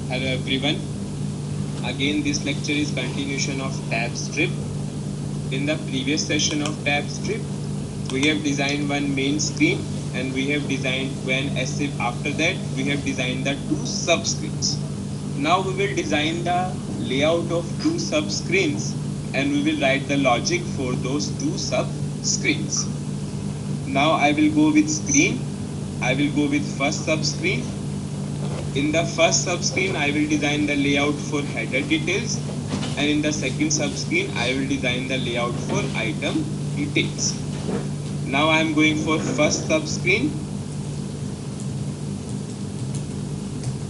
Hello everyone. Again, this lecture is continuation of tab strip. In the previous session of tab strip, we have designed one main screen and we have designed one SIP. After that, we have designed the two subscreens. Now we will design the layout of two subscreens and we will write the logic for those two subscreens. Now I will go with screen. I will go with first subscreen. In the first subscreen, I will design the layout for header details, and in the second subscreen, I will design the layout for item details. Now I am going for first subscreen.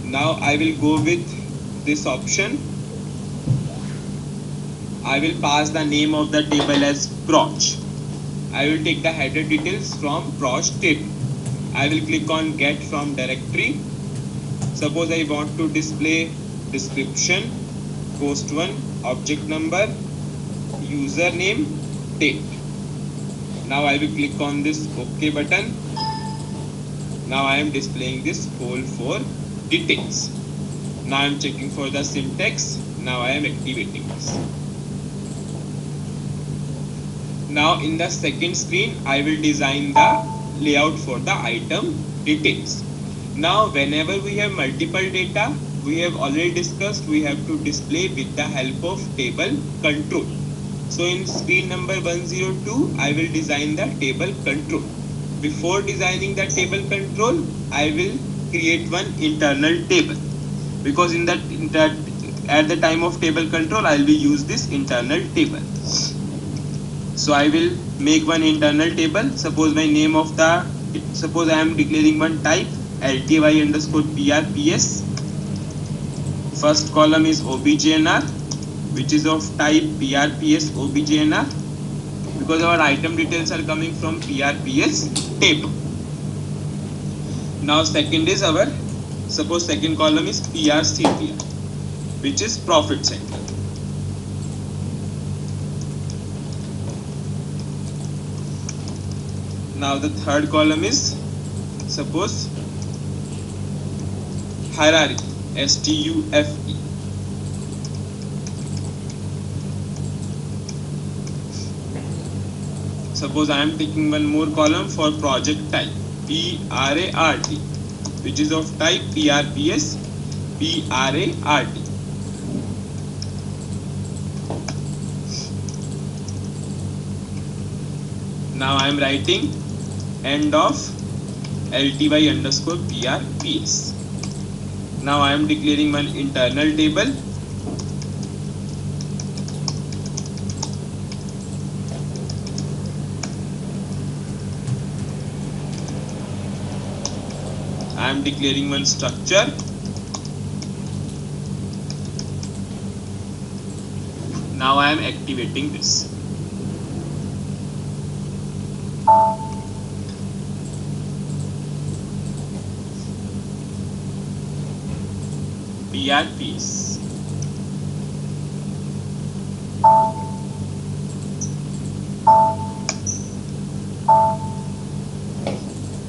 Now I will go with this option. I will pass the name of the table as Proch. I will take the header details from Proch table. I will click on get from directory. Suppose I want to display description, post 1, object number, username, date. Now I will click on this OK button. Now I am displaying this whole for details. Now I am checking for the syntax. Now I am activating this. Now in the second screen, I will design the layout for the item details. Now whenever we have multiple data, we have already discussed, we have to display with the help of table control. So in screen number 102, I will design the table control. Before designing the table control, I will create one internal table, because at the time of table control, I will use this internal table. So I will make one internal table. Suppose I am declaring one type LTY_PRPS. First column is OBJNR, which is of type PRPS OBJNR, because our item details are coming from PRPS table. Now second is second column is PRCTR, which is profit center. Now the third column is suppose hierarchy, STUFE. Suppose I am taking one more column for project type, PRART, which is of type PRPS PRART. Now I am writing end of LTY_PRPS. Now I am declaring one internal table. I am declaring one structure. Now I am activating this. PRPS.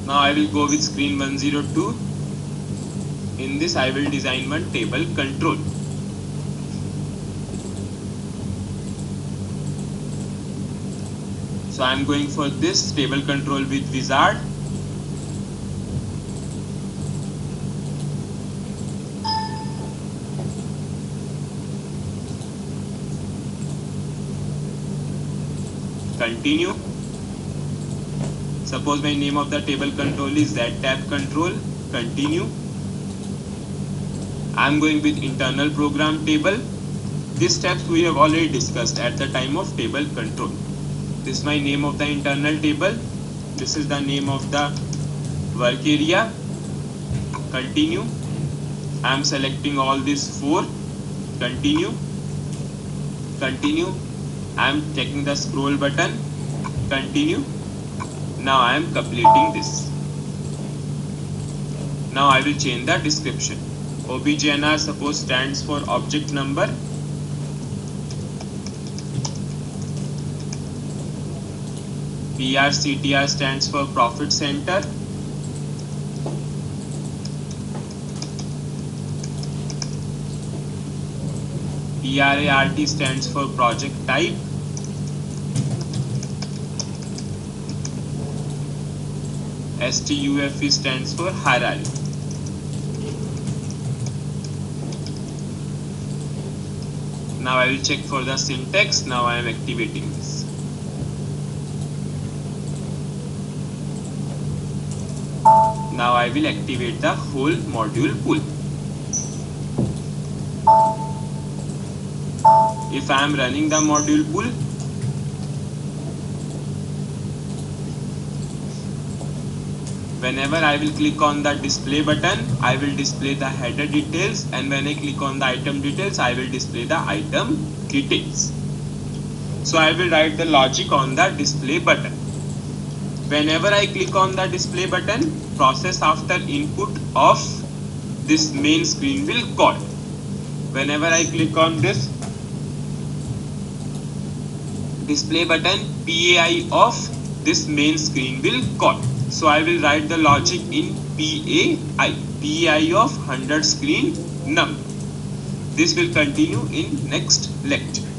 Now I will go with screen 102. In this I will design one table control. So I am going for this table control with wizard. Continue. Suppose my name of the table control is ZTab control. Continue. I am going with internal program table. These steps we have already discussed at the time of table control. This is my name of the internal table. This is the name of the work area. Continue. I am selecting all these 4. Continue. Continue. I am checking the scroll button. Continue. Now I am completing this. Now I will change the description. OBJNR suppose stands for object number. PRCTR stands for profit center. PRART stands for project type. STUFE stands for hierarchy. Now I will check for the syntax. Now I am activating this. Now I will activate the whole module pool. If I am running the module pool, whenever I will click on the display button, I will display the header details, and when I click on the item details, I will display the item details. So I will write the logic on the display button. Whenever I click on the display button, process after input of this main screen will call. Whenever I click on this display button, PAI of this main screen will call. So I will write the logic in PAI of 100 screen num. This will continue in next lecture.